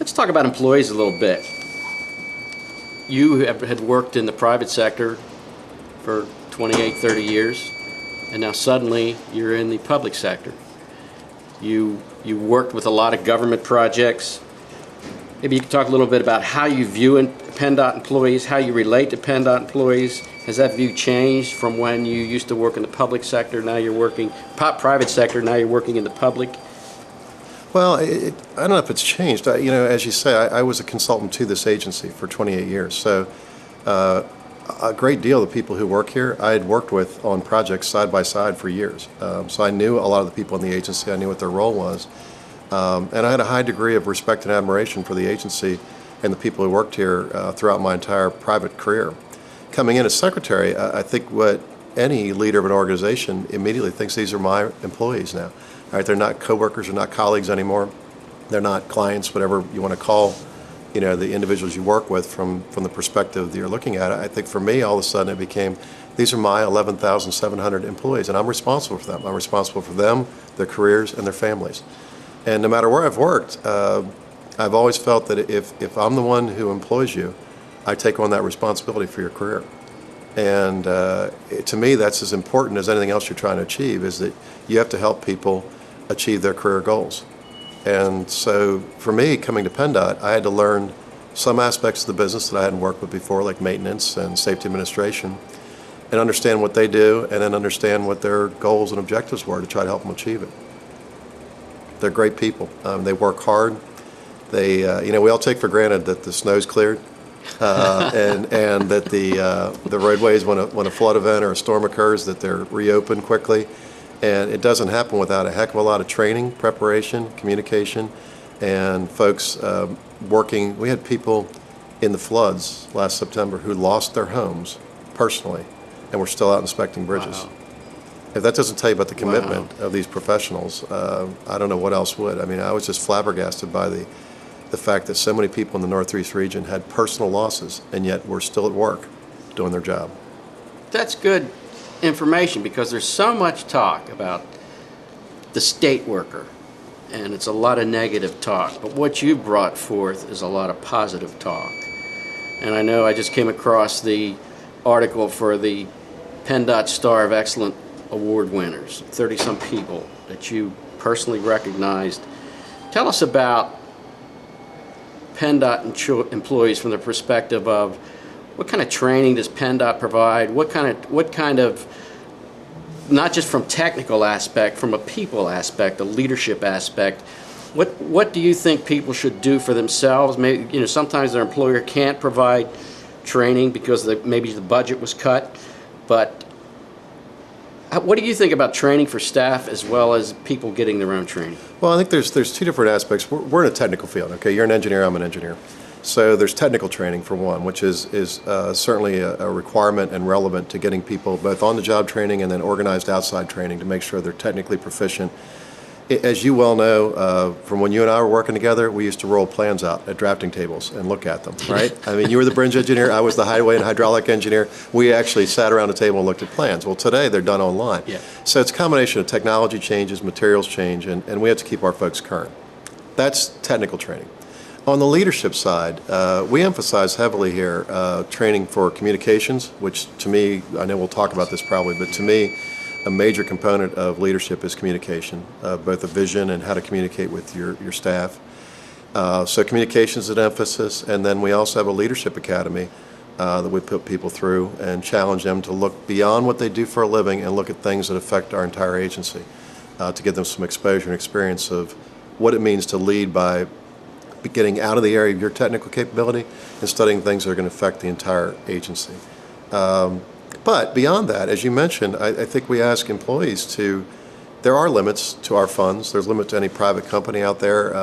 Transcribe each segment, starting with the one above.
Let's talk about employees a little bit. Had worked in the private sector for 28, 30 years, and now suddenly you're in the public sector. You worked with a lot of government projects. Maybe you could talk a little bit about how you view PennDOT employees, how you relate to PennDOT employees. Has that view changed from when you used to work in the public sector, now you're working, private sector, now you're working in the public? Well, I don't know if it's changed. As you say, I was a consultant to this agency for 28 years. So a great deal of the people who work here, I had worked with on projects side by side for years. So I knew a lot of the people in the agency. I knew what their role was. And I had a high degree of respect and admiration for the agency and the people who worked here throughout my entire private career. Coming in as secretary, I think what any leader of an organization immediately thinks, these are my employees now. All right, they're not coworkers, they're not colleagues anymore. They're not clients, whatever you want to call, the individuals you work with from the perspective that you're looking at. I think for me, all of a sudden it became, these are my 11,700 employees, and I'm responsible for them. I'm responsible for them, their careers, and their families. And no matter where I've worked, I've always felt that if I'm the one who employs you, I take on that responsibility for your career. And to me, that's as important as anything else you're trying to achieve, is that you have to help people achieve their career goals. And so for me, coming to PennDOT, I had to learn some aspects of the business that I hadn't worked with before, like maintenance and safety administration, and understand what they do, and then understand what their goals and objectives were to try to help them achieve it. They're great people. They work hard. We all take for granted that the snow's cleared, and that the roadways, when a flood event or a storm occurs, that they're reopened quickly. And it doesn't happen without a heck of a lot of training, preparation, communication, and folks working. We had people in the floods last September who lost their homes personally and were still out inspecting bridges. Wow. If that doesn't tell you about the commitment of these professionals, I don't know what else would. I mean, I was just flabbergasted by the fact that so many people in the Northeast region had personal losses and yet were still at work doing their job. That's good information, because there's so much talk about the state worker, and it's a lot of negative talk, but what you brought forth is a lot of positive talk. And I know I just came across the article for the PennDOT Star of Excellence Award winners, 30-some people that you personally recognized. Tell us about PennDOT employees from the perspective of what kind of training does PennDOT provide? What kind of, not just from technical aspect, from a people aspect, a leadership aspect, what do you think people should do for themselves? Maybe, sometimes their employer can't provide training because maybe the budget was cut, but what do you think about training for staff as well as people getting their own training? Well, I think there's two different aspects. We're in a technical field, okay? You're an engineer, I'm an engineer. So there's technical training for one, which is certainly a requirement and relevant to getting people both on-the-job training and then organized outside training to make sure they're technically proficient. As you well know, from when you and I were working together, we used to roll plans out at drafting tables and look at them, right? I mean, you were the bridge engineer, I was the highway and hydraulic engineer. We actually sat around a table and looked at plans. Well, today they're done online. Yeah. So it's a combination of technology changes, materials change, and we have to keep our folks current. That's technical training. On the leadership side, we emphasize heavily here training for communications, which to me, I know we'll talk about this probably, but to me, a major component of leadership is communication, both a vision and how to communicate with your staff. So communication is an emphasis, and then we also have a leadership academy that we put people through and challenge them to look beyond what they do for a living and look at things that affect our entire agency, to give them some exposure and experience of what it means to lead by getting out of the area of your technical capability and studying things that are going to affect the entire agency. But beyond that, as you mentioned, I think we ask employees there are limits to our funds. There's a limit to any private company out there.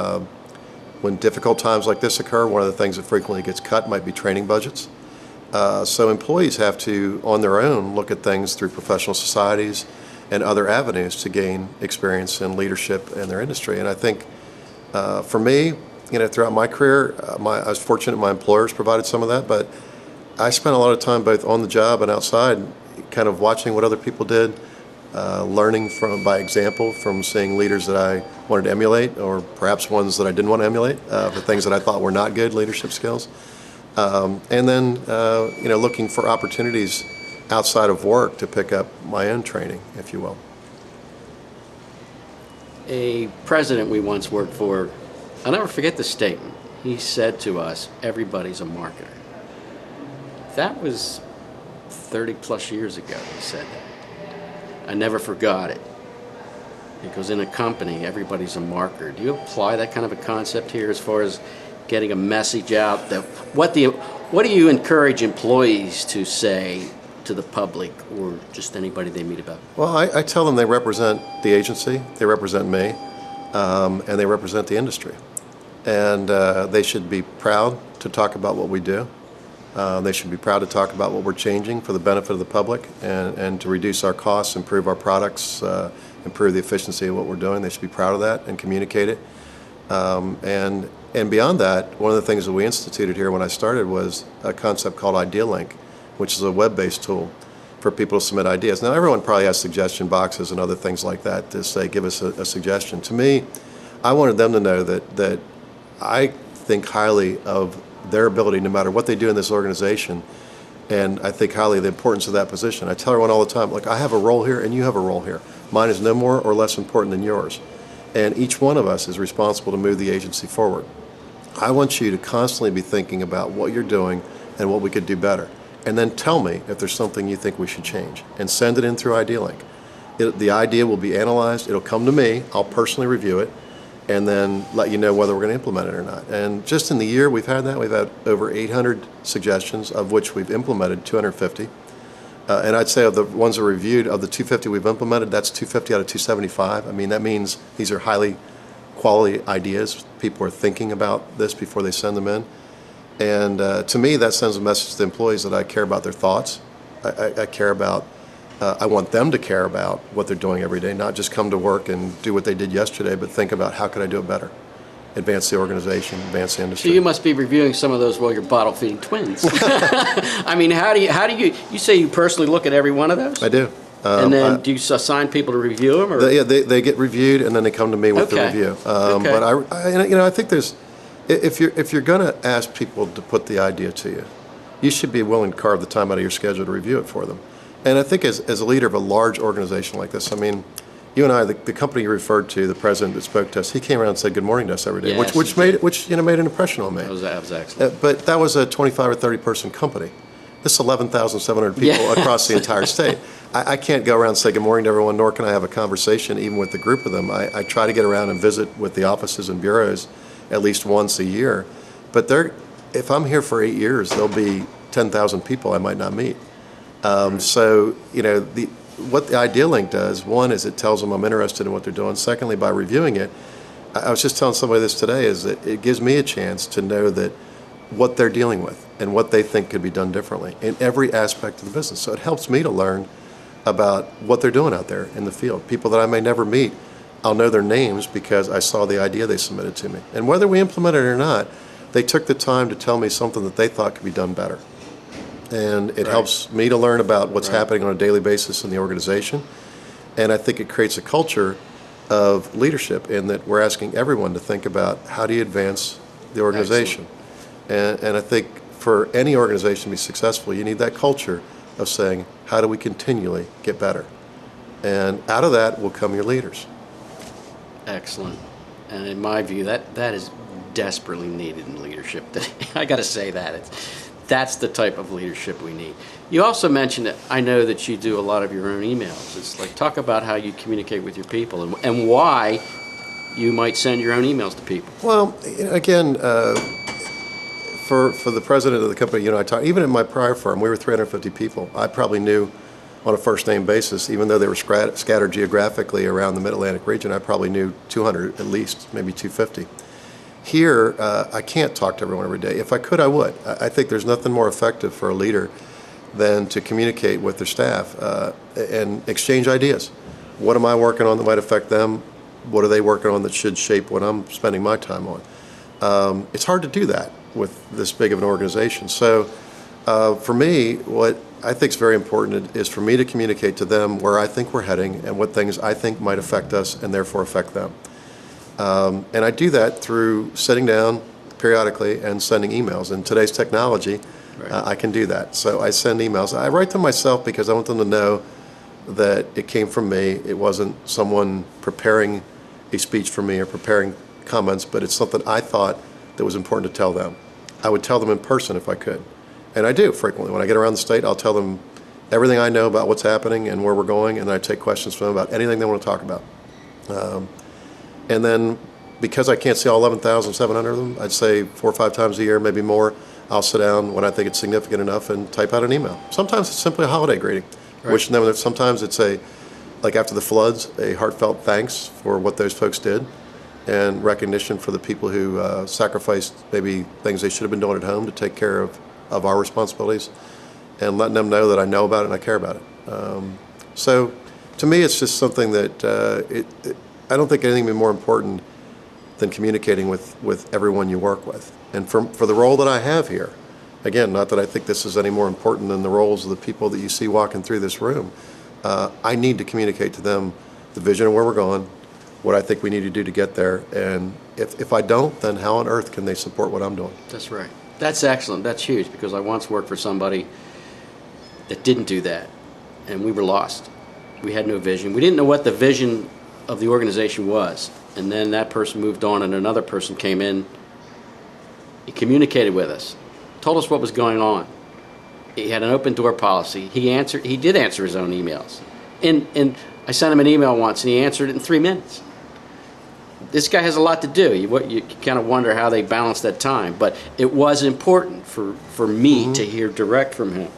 When difficult times like this occur, one of the things that frequently gets cut might be training budgets. So employees have to, on their own, look at things through professional societies and other avenues to gain experience in leadership in their industry. And I think for me, throughout my career, I was fortunate my employers provided some of that, but I spent a lot of time both on the job and outside kind of watching what other people did, learning by example from seeing leaders that I wanted to emulate, or perhaps ones that I didn't want to emulate for things that I thought were not good leadership skills. And then, looking for opportunities outside of work to pick up my own training, if you will. A president we once worked for, I'll never forget the statement. He said to us, everybody's a marketer. That was 30 plus years ago he said that. I never forgot it. Because in a company, everybody's a marketer. Do you apply that kind of a concept here as far as getting a message out? What do you encourage employees to say to the public or just anybody they meet about? Well, I tell them they represent the agency, they represent me, and they represent the industry. And they should be proud to talk about what we do. They should be proud to talk about what we're changing for the benefit of the public and to reduce our costs, improve our products, improve the efficiency of what we're doing. They should be proud of that and communicate it. And beyond that, one of the things that we instituted here when I started was a concept called IdeaLink, which is a web-based tool for people to submit ideas. Now, everyone probably has suggestion boxes and other things like that to say, give us a suggestion. To me, I wanted them to know that I think highly of their ability, no matter what they do in this organization, and I think highly of the importance of that position. I tell everyone all the time, look, I have a role here and you have a role here. Mine is no more or less important than yours. And each one of us is responsible to move the agency forward. I want you to constantly be thinking about what you're doing and what we could do better. And then tell me if there's something you think we should change. And send it in through IdeaLink. The idea will be analyzed. It'll come to me. I'll personally review it and then let you know whether we're going to implement it or not. And just in the year we've had that, we've had over 800 suggestions, of which we've implemented 250. And I'd say of the ones that are reviewed, of the 250 we've implemented, that's 250 out of 275. I mean, that means these are highly quality ideas. People are thinking about this before they send them in. And to me, that sends a message to the employees that I care about their thoughts. I care about, I want them to care about what they're doing every day, not just come to work and do what they did yesterday, but think about how could I do it better? Advance the organization, advance the industry. So you must be reviewing some of those while you're bottle feeding twins. I mean, how do you say you personally look at every one of those? I do. And then do you assign people to review them? Or? They get reviewed and then they come to me with the review. Okay. But I think there's, if you're going to ask people to put the idea to you, you should be willing to carve the time out of your schedule to review it for them. And I think as a leader of a large organization like this, I mean, you and I, the company you referred to, the president that spoke to us, he came around and said good morning to us every day, Yes, which made an impression on me. That was excellent. But that was a 25 or 30 person company. This is 11,700 people across the entire state. I can't go around and say good morning to everyone, nor can I have a conversation even with the group of them. I try to get around and visit with the offices and bureaus at least once a year. But if I'm here for 8 years, there'll be 10,000 people I might not meet. So, what the IdeaLink does, one is it tells them I'm interested in what they're doing. Secondly, by reviewing it, I was just telling somebody this today, is that it gives me a chance to know that what they're dealing with and what they think could be done differently in every aspect of the business. So it helps me to learn about what they're doing out there in the field. People that I may never meet, I'll know their names because I saw the idea they submitted to me. And whether we implement it or not, they took the time to tell me something that they thought could be done better. And it helps me to learn about what's happening on a daily basis in the organization. And I think it creates a culture of leadership in that we're asking everyone to think about how do you advance the organization. And I think for any organization to be successful, you need that culture of saying, how do we continually get better? And out of that will come your leaders. Excellent. And in my view, that is desperately needed in leadership. I got to say that. That's the type of leadership we need. You also mentioned that I know that you do a lot of your own emails. It's like, talk about how you communicate with your people and why you might send your own emails to people. Well, again, for the president of the company, even in my prior firm, we were 350 people. I probably knew on a first name basis, even though they were scattered geographically around the Mid-Atlantic region, I probably knew 200 at least, maybe 250. Here, I can't talk to everyone every day. If I could, I would. I think there's nothing more effective for a leader than to communicate with their staff and exchange ideas. What am I working on that might affect them? What are they working on that should shape what I'm spending my time on? It's hard to do that with this big of an organization. So for me, what I think is very important is for me to communicate to them where I think we're heading and what things I think might affect us and therefore affect them. And I do that through sitting down periodically and sending emails. In today's technology, Right. I can do that. So I send emails. I write them myself because I want them to know that it came from me. It wasn't someone preparing a speech for me or preparing comments, but it's something I thought that was important to tell them. I would tell them in person if I could. And I do frequently. When I get around the state, I'll tell them everything I know about what's happening and where we're going, and then I take questions from them about anything they want to talk about. And then because I can't see all 11,700 of them, I'd say 4 or 5 times a year, maybe more, I'll sit down when I think it's significant enough and type out an email. Sometimes it's simply a holiday greeting. Right. Wishing them, sometimes it's like after the floods, a heartfelt thanks for what those folks did and recognition for the people who sacrificed maybe things they should have been doing at home to take care of our responsibilities, and letting them know that I know about it and I care about it. So to me, it's just something that I don't think anything would be more important than communicating with everyone you work with. And for the role that I have here, again, not that I think this is any more important than the roles of the people that you see walking through this room, I need to communicate to them the vision of where we're going, what I think we need to do to get there, and if I don't, then how on earth can they support what I'm doing? That's right. That's excellent. That's huge, because I once worked for somebody that didn't do that, and we were lost. We had no vision. We didn't know what the vision of the organization was, and then that person moved on and another person came in. He communicated with us, told us what was going on. He had an open door policy. He did answer his own emails. And I sent him an email once and he answered it in 3 minutes. This guy has a lot to do. You kind of wonder how they balance that time, but it was important for me to hear direct from him.